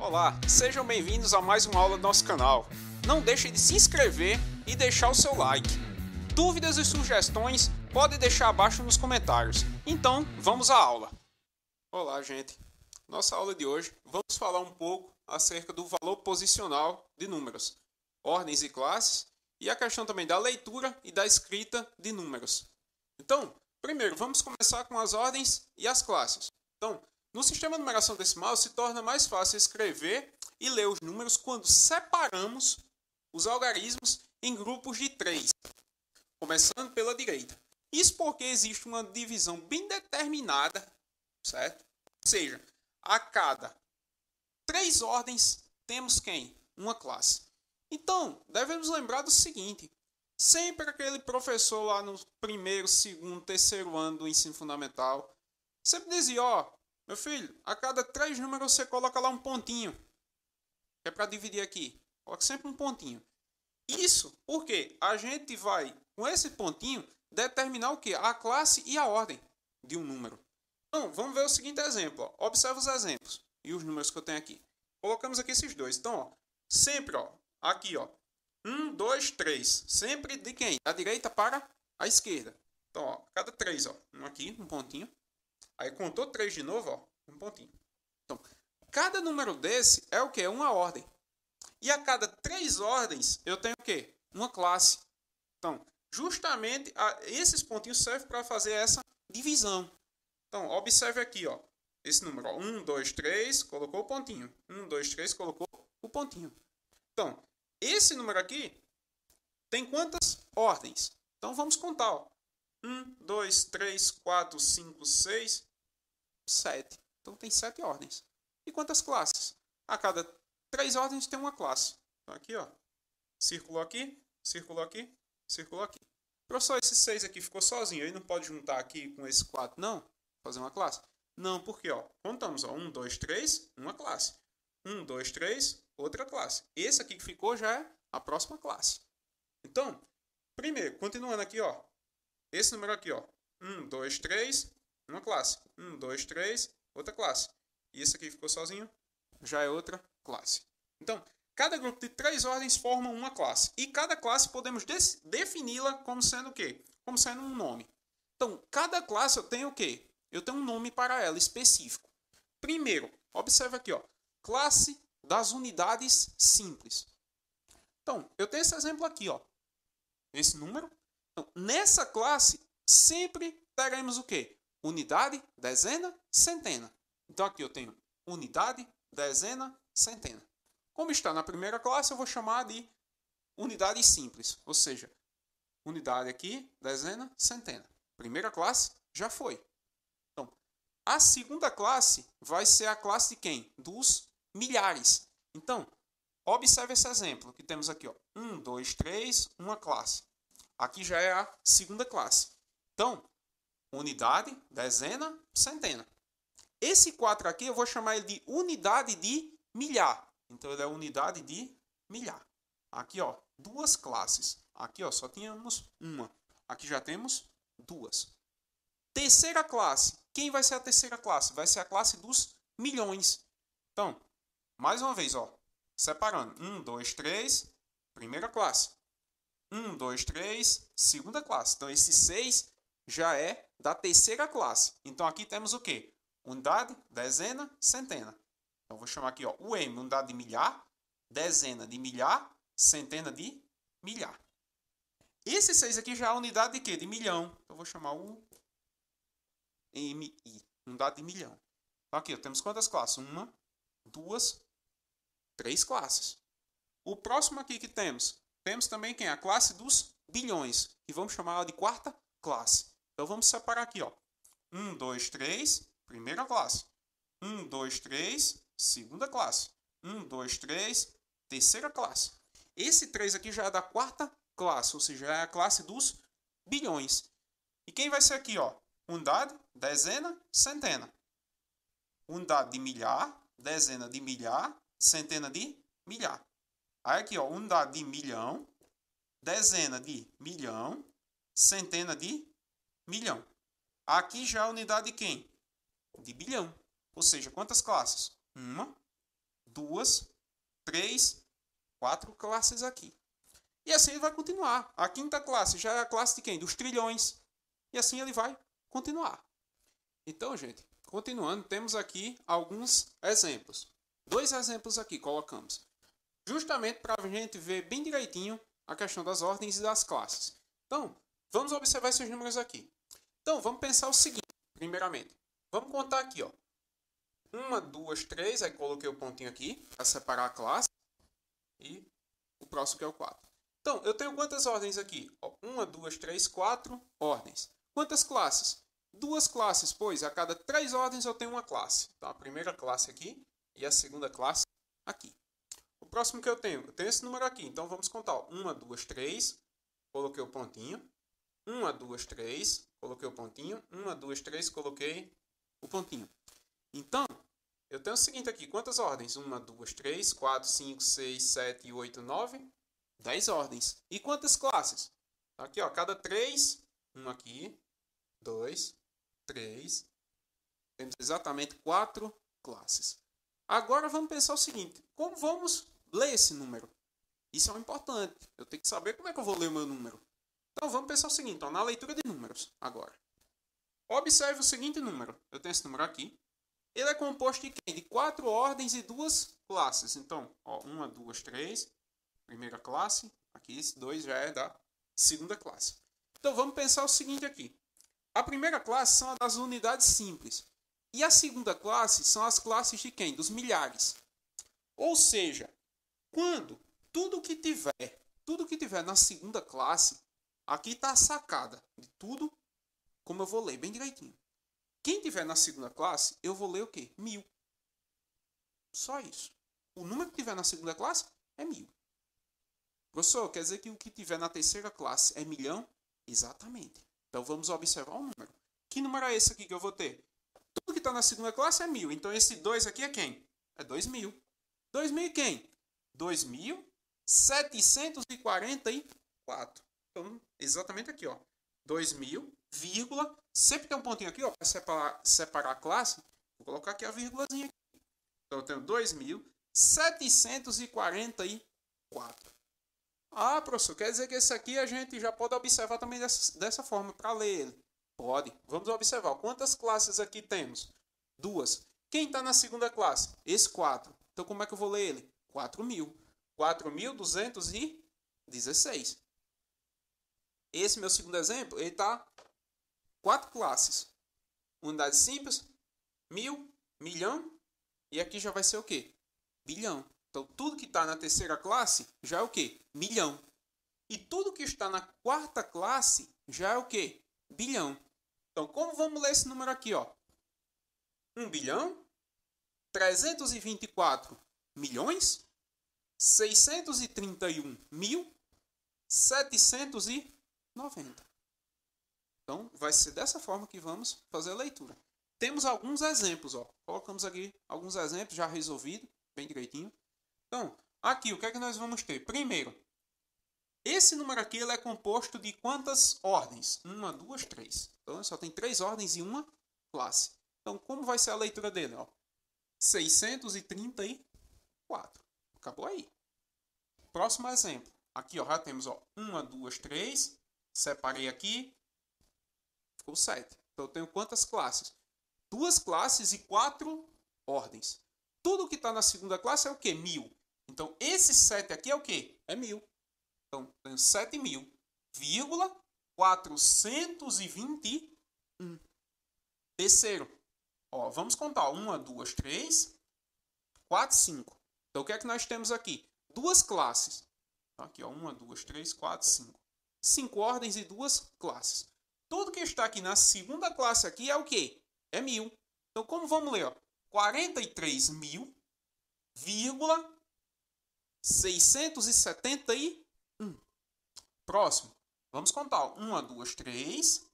Olá, sejam bem-vindos a mais uma aula do nosso canal. Não deixe de se inscrever e deixar o seu like. Dúvidas e sugestões pode deixar abaixo nos comentários. Então, vamos à aula. Olá, gente. Nossa aula de hoje, vamos falar um pouco acerca do valor posicional de números, ordens e classes, e a questão também da leitura e da escrita de números. Então, primeiro, vamos começar com as ordens e as classes. Então, no sistema de numeração decimal, se torna mais fácil escrever e ler os números quando separamos os algarismos em grupos de 3, começando pela direita. Isso porque existe uma divisão bem determinada, certo? Ou seja, a cada 3 ordens temos quem? Uma classe. Então, devemos lembrar do seguinte: sempre aquele professor lá no primeiro, segundo, terceiro ano do ensino fundamental sempre dizia, meu filho, a cada 3 números você coloca lá um pontinho. Que é para dividir aqui. Coloca sempre um pontinho. Isso porque a gente vai, com esse pontinho, determinar o quê? A classe e a ordem de um número. Então, vamos ver o seguinte exemplo. Observa os exemplos e os números que eu tenho aqui. Colocamos aqui esses dois. Então, sempre, aqui, 1, 2, 3. Sempre de quem? Da direita para a esquerda. Então, cada 3, um aqui, um pontinho. Aí contou 3 de novo, um pontinho. Então, cada número desse é o quê? Uma ordem. E a cada 3 ordens, eu tenho o quê? Uma classe. Então, justamente, esses pontinhos servem para fazer essa divisão. Então, observe aqui, esse número, 1, 2, 3, colocou o pontinho. 1, 2, 3, colocou o pontinho. Então, esse número aqui tem quantas ordens? Então, vamos contar, 1, 2, 3, 4, 5, 6, 7. Então, tem 7 ordens. E quantas classes? A cada 3 ordens tem uma classe. Então, aqui, círculo aqui, círculo aqui, círculo aqui. Professor, esse 6 aqui ficou sozinho. Ele não pode juntar aqui com esse 4, não? Fazer uma classe? Não, porque, contamos, 1, 2, 3, uma classe. 1, 2, 3, outra classe. Esse aqui que ficou já é a próxima classe. Então, primeiro, continuando aqui, esse número aqui, 1, 2, 3, uma classe. 1, 2, 3, outra classe. E esse aqui ficou sozinho, já é outra classe. Então, cada grupo de 3 ordens forma uma classe. E cada classe podemos defini-la como sendo o quê? Como sendo um nome. Então, cada classe eu tenho o quê? Eu tenho um nome para ela específico. Primeiro, observe aqui, classe das unidades simples. Então, eu tenho esse exemplo aqui, esse número. Então, nessa classe, sempre teremos o quê? Unidade, dezena, centena. Então, aqui eu tenho unidade, dezena, centena. Como está na primeira classe, eu vou chamar de unidade simples. Ou seja, unidade aqui, dezena, centena. Primeira classe já foi. Então, a segunda classe vai ser a classe de quem? Dos milhares. Então, observe esse exemplo que temos aqui. 1, 2, 3, uma classe. Aqui já é a segunda classe. Então, unidade, dezena, centena. Esse 4 aqui eu vou chamar ele de unidade de milhar. Então, ele é unidade de milhar. Aqui, 2 classes. Aqui, só tínhamos uma. Aqui já temos 2. Terceira classe. Quem vai ser a terceira classe? Vai ser a classe dos milhões. Então, mais uma vez, separando. 1, 2, 3, primeira classe. 1, 2, 3, segunda classe. Então, esse 6 já é da terceira classe. Então, aqui temos o quê? Unidade, dezena, centena. Então, vou chamar aqui, o M, unidade de milhar, dezena de milhar, centena de milhar. Esse 6 aqui já é a unidade de quê? De milhão. Então, vou chamar o MI, unidade de milhão. Então, aqui, temos quantas classes? 1, 2, 3 classes. O próximo aqui que temos também quem? A classe dos bilhões, que vamos chamar ela de quarta classe. Então, vamos separar aqui, 1, 2, 3, primeira classe. 1, 2, 3, segunda classe. 1, 2, 3, terceira classe. Esse 3 aqui já é da quarta classe, ou seja, é a classe dos bilhões. E quem vai ser aqui, unidade, dezena, centena. Unidade de milhar, dezena de milhar, centena de milhar. Aí aqui, unidade de milhão, dezena de milhão, centena de milhão. Aqui já é a unidade de quem? De bilhão. Ou seja, quantas classes? 1, 2, 3, 4 classes aqui. E assim ele vai continuar. A quinta classe já é a classe de quem? Dos trilhões. E assim ele vai continuar. Então, gente, continuando, temos aqui alguns exemplos. 2 exemplos aqui colocamos. Justamente para a gente ver bem direitinho a questão das ordens e das classes. Então, vamos observar esses números aqui. Então, vamos pensar o seguinte, primeiramente. Vamos contar aqui, ó. 1, 2, 3, aí coloquei o pontinho aqui para separar a classe. E o próximo que é o 4. Então, eu tenho quantas ordens aqui? 1, 2, 3, 4 ordens. Quantas classes? 2 classes, pois a cada 3 ordens eu tenho uma classe. Então, a primeira classe aqui e a segunda classe aqui. O próximo que eu tenho esse número aqui. Então, vamos contar. 1, 2, 3, coloquei o pontinho. 1, 2, 3, coloquei o pontinho. 1, 2, 3, coloquei o pontinho. Então, eu tenho o seguinte aqui. Quantas ordens? 1, 2, 3, 4, 5, 6, 7, 8, 9... 10 ordens. E quantas classes? Aqui, ó, cada 3, 1 aqui, 2, 3. Temos exatamente 4 classes. Agora vamos pensar o seguinte. Como vamos ler esse número? Isso é importante. Eu tenho que saber como é que eu vou ler o meu número. Então vamos pensar o seguinte, ó, na leitura de números agora. Observe o seguinte número. Eu tenho esse número aqui. Ele é composto de quem? De 4 ordens e 2 classes. Então, ó, 1, 2, 3... primeira classe, aqui esse 2 já é da segunda classe. Então vamos pensar o seguinte aqui. A primeira classe são as das unidades simples. E a segunda classe são as classes de quem? Dos milhares. Ou seja, quando tudo que tiver na segunda classe, aqui está a sacada de tudo, como eu vou ler bem direitinho. Quem tiver na segunda classe, eu vou ler o quê? 1000. Só isso. O número que tiver na segunda classe é 1000. Professor, quer dizer que o que tiver na terceira classe é milhão? Exatamente. Então vamos observar o número. Que número é esse aqui que eu vou ter? Tudo que está na segunda classe é 1000. Então esse 2 aqui é quem? É 2000. 2000 e quem? 2744. Então, exatamente aqui, ó. 2000, vírgula. Sempre tem um pontinho aqui, ó, para separar a classe. Vou colocar aqui a vírgulazinha. Então eu tenho 2744. Ah, professor, quer dizer que esse aqui a gente já pode observar também dessa forma, para ler ele. Pode. Vamos observar. Quantas classes aqui temos? 2. Quem está na segunda classe? Esse 4. Então, como é que eu vou ler ele? 4000. 4216. Esse meu segundo exemplo, ele está 4 classes. Unidade simples, 1000, milhão. E aqui já vai ser o quê? Bilhão. Então, tudo que está na terceira classe já é o quê? Milhão. E tudo que está na quarta classe já é o quê? Bilhão. Então, como vamos ler esse número aqui, ó? 1 bilhão, 324 milhões, 631.790. Então, vai ser dessa forma que vamos fazer a leitura. Temos alguns exemplos, ó. Colocamos aqui alguns exemplos já resolvidos, bem direitinho. Então, aqui, o que é que nós vamos ter? Primeiro, esse número aqui ele é composto de quantas ordens? 1, 2, 3. Então, só tem 3 ordens e uma classe. Então, como vai ser a leitura dele? Ó? 634. Acabou aí. Próximo exemplo. Aqui, ó, já temos 1, 2, 3. Separei aqui. Ficou 7. Então, eu tenho quantas classes? 2 classes e 4 ordens. Tudo que está na segunda classe é o quê? 1000. Então, esse 7 aqui é o quê? É 1000. Então, tenho 7.000, vírgula 421. Terceiro. Ó, vamos contar. 1, 2, 3, 4, 5. Então, o que é que nós temos aqui? 2 classes. Aqui, ó, 1, 2, 3, 4, 5. 5 ordens e 2 classes. Tudo que está aqui na segunda classe aqui é o quê? É 1000. Então, como vamos ler? Ó? 43.000, vírgula 671. Próximo. Vamos contar. 1, 2, 3.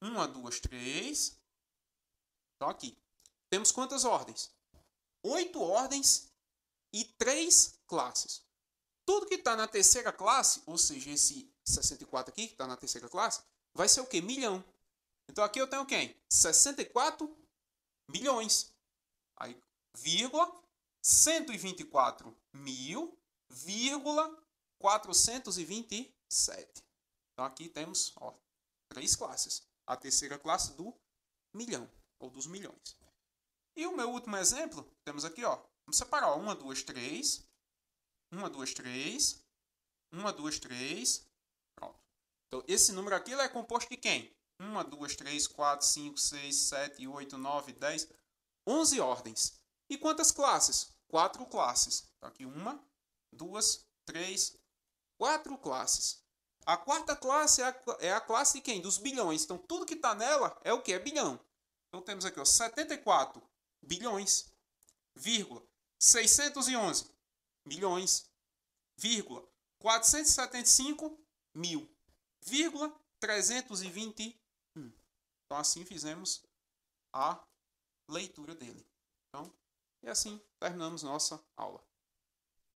1, 2, 3. Então, aqui. Temos quantas ordens? 8 ordens e 3 classes. Tudo que está na terceira classe, ou seja, esse 64 aqui, que está na terceira classe, vai ser o quê? Milhão. Então, aqui eu tenho quem? 64 milhões. Aí, vírgula 124.427. Então aqui temos, ó, 3 classes. A terceira classe do milhão, ou dos milhões. E o meu último exemplo, temos aqui, ó. Vamos separar, ó, 1, 2, 3. 1, 2, 3. 1, 2, 3. Pronto. Então, esse número aqui ele é composto de quem? 1, 2, 3, 4, 5, 6, 7, 8, 9, 10, 11 ordens. E quantas classes? 4 classes. Então, aqui 1, 2, 3, 4 classes. A quarta classe é a classe de quem? Dos bilhões. Então, tudo que está nela é o que? É bilhão. Então, temos aqui, ó, 74 bilhões, vírgula, 611 milhões, vírgula, 475 mil, vírgula, 321. Então, assim fizemos a leitura dele. Então, e assim terminamos nossa aula.